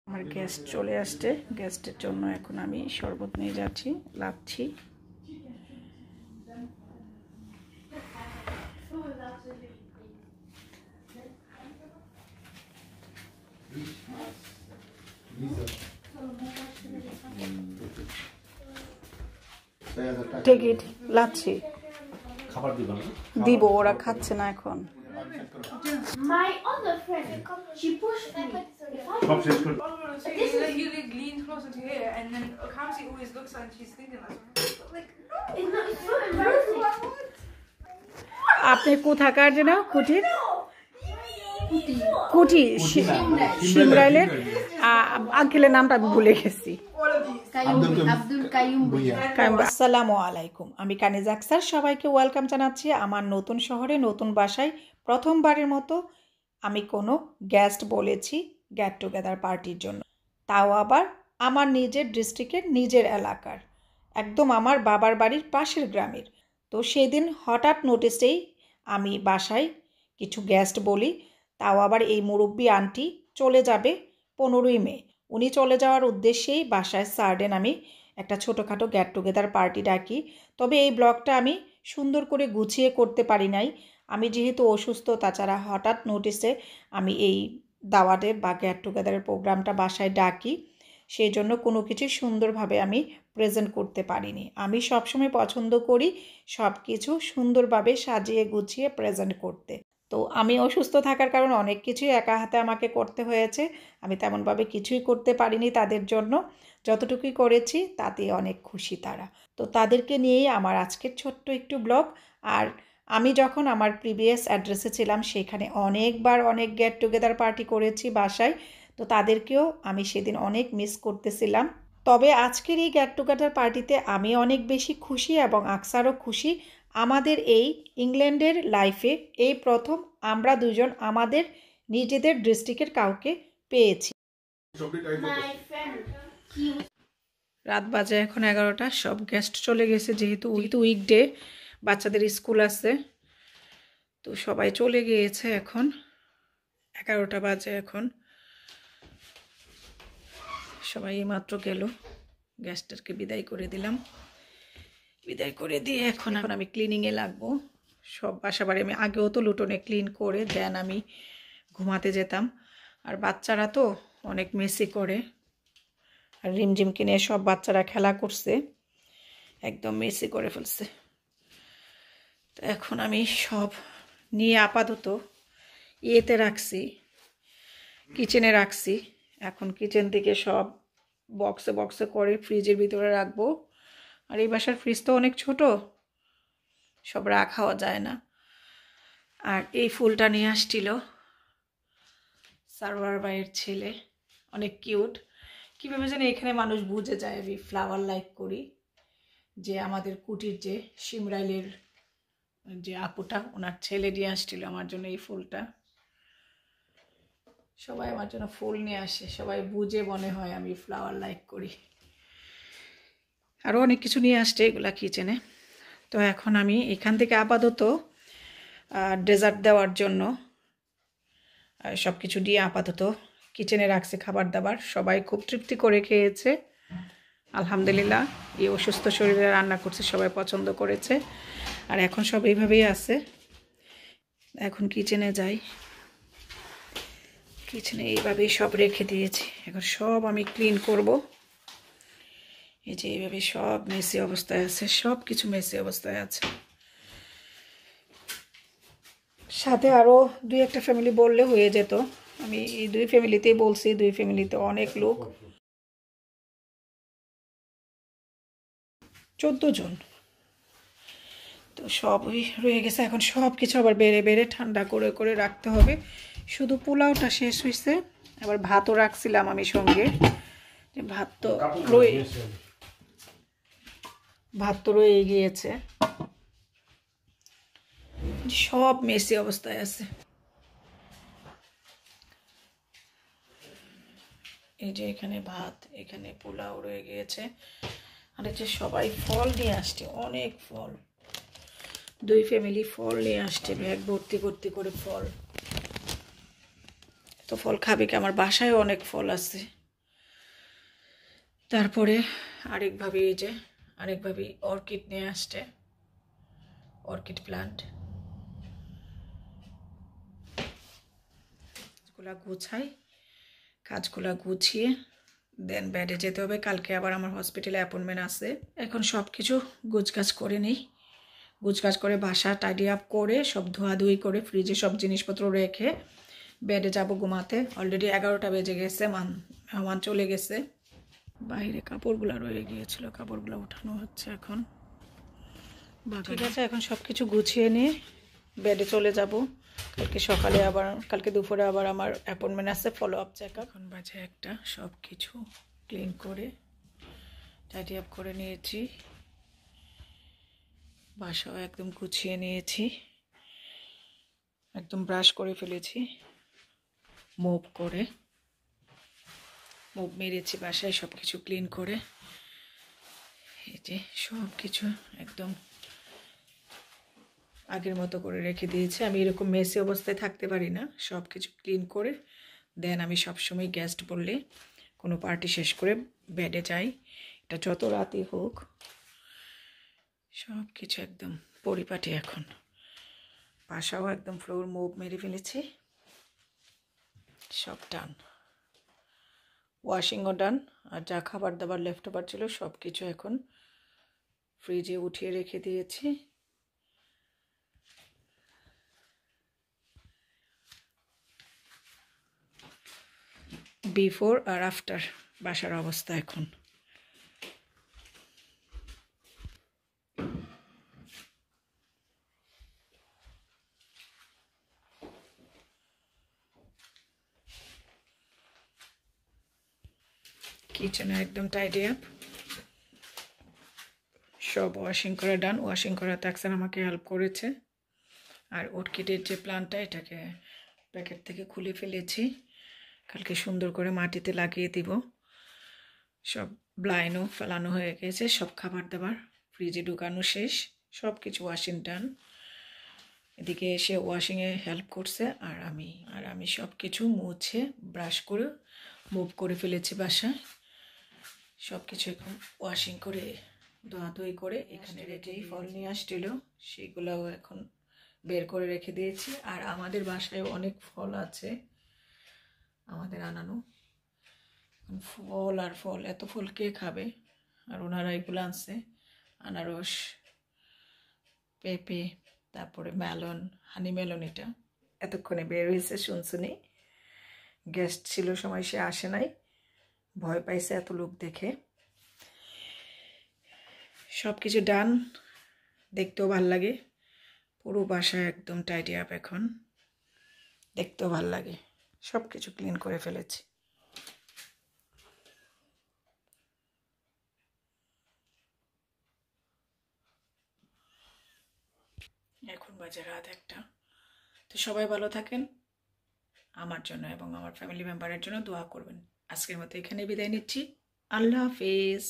আমার গেস্ট চলে আসছে, গেস্টের জন্য এখন আমি শরবত নিয়ে যাচ্ছি, লাচ্ছি। টিকিট লাচ্ছি খাবার দিব, ওরা খাচ্ছে না এখন। My other friend, she pushed me. This is like you lean closer to here, and then Kamsi always looks like she's thinking that. Like, no, It's so embarrassing. আপনি কোথাকার যেন? কুটির কুটি শিমরাইলের আঙ্কেলের নামটা আমি ভুলে গেছি। Abdul Qayyum Bhuiya. আসসালামু আলাইকুম, আমি কানিজ আক্তার। সবাইকে ওয়েলকাম জানাচ্ছি আমার নতুন শহরে নতুন বাসায়। প্রথমবারের মতো আমি কোনো গেস্ট বলেছি গেট টুগেদার পার্টির জন্য, তাও আবার আমার নিজের ডিস্ট্রিক্টের নিজের এলাকার, একদম আমার বাবার বাড়ির পাশের গ্রামের। তো সেদিন হঠাৎ নোটিসেই আমি বাসায় কিছু গেস্ট বলি, তাও আবার এই মুরব্বী আন্টি চলে যাবে 15ই মে। উনি চলে যাওয়ার উদ্দেশ্যেই বাসায় সার্ডেন আমি একটা ছোটোখাটো গেট টুগেদার পার্টি ডাকি। তবে এই ব্লগটা আমি সুন্দর করে গুছিয়ে করতে পারি নাই, আমি যেহেতু অসুস্থ, তাছাড়া হঠাৎ নোটিসে আমি এই দাওয়াতের বা গেট টুগেদারের প্রোগ্রামটা বাসায় ডাকি, সেই জন্য কোনো কিছু সুন্দরভাবে আমি প্রেজেন্ট করতে পারিনি। আমি সবসময় পছন্দ করি সব কিছু সুন্দরভাবে সাজিয়ে গুছিয়ে প্রেজেন্ট করতে। তো আমি অসুস্থ থাকার কারণে অনেক কিছুই একা হাতে আমাকে করতে হয়েছে, আমি তেমনভাবে কিছুই করতে পারিনি তাদের জন্য। যতটুকুই করেছি তাতে অনেক খুশি তারা। তো তাদেরকে নিয়েই আমার আজকের ছোট্ট একটু ব্লগ। আর আমি যখন আমার প্রিভিয়াস অ্যাড্রেসে ছিলাম সেখানে অনেকবার অনেক গেট টুগেদার পার্টি করেছি বাসায়, তো তাদেরকেও আমি সেদিন অনেক মিস করতেছিলাম। তবে আজকের এই গেট টুগেদার পার্টিতে আমি অনেক বেশি খুশি এবং আকসারও খুশি। আমাদের এই ইংল্যান্ডের লাইফে এই প্রথম আমরা দুজন আমাদের নিজেদের ডিস্ট্রিক্টের কাউকে পেয়েছি। My friend, রাত বাজে এখন 11টা, সব গেস্ট চলে গেছে, যেহেতু উইকডে বাচ্চাদের স্কুল আছে, তো সবাই চলে গিয়েছে। এখন 11টা বাজে, এখন সবাই এইমাত্র গেল, গেস্টদেরকে বিদায় করে দিলাম। বিদায় করে দিয়ে এখন আমি ক্লিনিংয়ে লাগবো। সব বাসা বাড়ি আমি আগেও তো লুটনে ক্লিন করে দেন আমি ঘুমাতে যেতাম। আর বাচ্চারা তো অনেক মেসি করে, আর রিমঝিম কিনে সব বাচ্চারা খেলা করছে, একদম মেসি করে ফেলছে। তো এখন আমি সব নিয়ে আপাতত ইয়েতে রাখছি, কিচেনে রাখছি। এখন কিচেন থেকে সব বক্সে বক্সে করে ফ্রিজের ভিতরে রাখবো। আর এই বাসার ফ্রিজ তো অনেক ছোট, সব রাখাও যায় না। আর এই ফুলটা নিয়ে আসছিল সার্ভার বাইয়ের ছেলে, অনেক কিউট। কীভাবে যেন এখানে মানুষ বুঝে যায় আমি ফ্লাওয়ার লাইক করি। যে আমাদের কুটির যে শিমরাইলের যে আপুটা, ওনার ছেলে দিয়ে আসছিল আমার জন্য এই ফুলটা। সবাই আমার জন্য ফুল নিয়ে আসে, সবাই বুঝে মনে হয় আমি ফ্লাওয়ার লাইক করি। আরও অনেক কিছু নিয়ে আসছে এগুলা কিচেনে। তো এখন আমি এখান থেকে আপাতত ডেজার্ট দেওয়ার জন্য সব কিছু দিয়ে আপাতত কিচেনে রাখছে খাবার দাবার। সবাই খুব তৃপ্তি করে খেয়েছে আলহামদুলিল্লাহ। এই অসুস্থ শরীরে রান্না করছে, সবাই পছন্দ করেছে। আর এখন সব এইভাবেই আছে। এখন কিচেনে যাই, কিচেনে এইভাবেই সব রেখে দিয়েছি। এখন সব আমি ক্লিন করব। এই যে এইভাবে সব মেসি অবস্থায় আছে, সব কিছু মেসি অবস্থায় আছে। সাথে আরও 2-1টা ফ্যামিলি বললে হয়ে যেত, আমি এই 2 ফ্যামিলিতেই বলছি। 2 ফ্যামিলিতে অনেক লোক, 14 জন। তো সবই রয়ে গেছে, এখন সব কিছু আবার বেড়ে বেড়ে ঠান্ডা করে করে রাখতে হবে। শুধু পোলাওটা শেষ হয়েছে, আবার ভাতও রাখছিলাম আমি সঙ্গে। ভাত তো রয়ে গিয়েছে, সব মেসি অবস্থায় আছে। এই যে এখানে ভাত, এখানে পোলাও রয়ে গিয়েছে। আর যে সবাই ফল নিয়ে আসছে, অনেক ফল। 2 ফ্যামিলি ফল নিয়ে আসছে, ব্যাগ ভর্তি ভর্তি করে ফল। তো ফল খাবে কি? আমার বাসায় অনেক ফল আছে। তারপরে আরেকভাবে এই যে আরেকভাবে অর্কিড নিয়ে আসছে, অর্কিড প্লান্ট। কাজগুলা গুছাই, কাজগুলা গুছিয়ে দেন বেডে যেতে হবে। কালকে আবার আমার হসপিটালে অ্যাপয়েন্টমেন্ট আছে। এখন সব কিছু গুছগাছ করে নিই, গুছগাছ করে বাসা টাইডি আপ করে সব ধোয়াধুয়ি করে ফ্রিজে সব জিনিসপত্র রেখে বেডে যাব ঘুমাতে। অলরেডি 11টা বেজে গেছে, মেহমান চলে গেছে। বাইরে কাপড়গুলো রয়ে গিয়েছিল, কাপড়গুলো উঠানো হচ্ছে এখন। ঠিক আছে, এখন সব কিছু গুছিয়ে নিয়ে বেডে চলে যাব। কালকে সকালে আবার, কালকে দুপুরে আবার আমার অ্যাপয়েন্টমেন্ট আছে, ফলো আপ চেক আপ। এখন বাজে একটা, সব কিছু ক্লিন করে টাইডি আপ করে নিয়েছি, বাসাও একদম গুছিয়ে নিয়েছি, একদম ব্রাশ করে ফেলেছি, মুভ করে মুভ মেরেছি বাসায় সব কিছু ক্লিন করে। এই যে সব কিছু একদম আগের মতো করে রেখে দিয়েছি। আমি এরকম মেসি অবস্থায় থাকতে পারি না, সব কিছু ক্লিন করে দেন আমি সবসময় গেস্ট বললে কোনো পার্টি শেষ করে বেডে যাই, এটা যত রাতই হোক। সব কিছু একদম পরিপাটি। এখন বাসাও একদম ফ্লোর মুভ মেরে ফেলেছি, সব ডান, ওয়াশিংও ডান। আর যা খাবার দাবার লেফট ওভার ছিল সব কিছু এখন ফ্রিজে উঠিয়ে রেখে দিয়েছি। বিফোর আর আফটার বাসার অবস্থা এখন। কিচেনে একদম টাইডি আপ, সব ওয়াশিং করা ডান। ওয়াশিং করাতে আকসান আমাকে হেল্প করেছে। আর অর্কিডের যে প্লান্টটা, এটাকে প্যাকেট থেকে খুলে ফেলেছি, কালকে সুন্দর করে মাটিতে লাগিয়ে দিব। সব ব্লাইনও ফেলানো হয়ে গেছে, সব খাবার দাবার ফ্রিজে ঢুকানো শেষ, সব কিছু ওয়াশিং ডান। এদিকে এসে ওয়াশিংয়ে হেল্প করছে, আর আমি সব কিছু মুছে ব্রাশ করে মুভ করে ফেলেছি বাসায়। সব কিছু এখন ওয়াশিং করে ধোয়াধুয়ি করে এখানে রেখেই ফল নিয়ে আসছিল, সেগুলোও এখন বের করে রেখে দিয়েছি। আর আমাদের বাসায় অনেক ফল আছে আমাদের আনানো, ফল আর ফল, এত ফল কে খাবে। আর ওনারা এগুলো আনছে, আনারস, পেঁপে, তারপরে মেলন, হানি মেলন। এটা এতক্ষণে বের হয়েছে শুনছুনি, গেস্ট ছিল সময় সে আসে নাই, ভয় পাইছে এত লোক দেখে। সব কিছু ডান, দেখতেও ভাল লাগে। পুরো বাসা একদম টাইডি আপ, এখন দেখতেও ভাল লাগে। সব কিছু ক্লিন করে ফেলেছি। এখন বাজে রাত 1টা। তো সবাই ভালো থাকেন, আমার জন্য এবং আমার ফ্যামিলি মেম্বারের জন্য দোয়া করবেন। আজকের মতো এখানে বিদায় নিচ্ছি। আল্লাহ হাফেজ।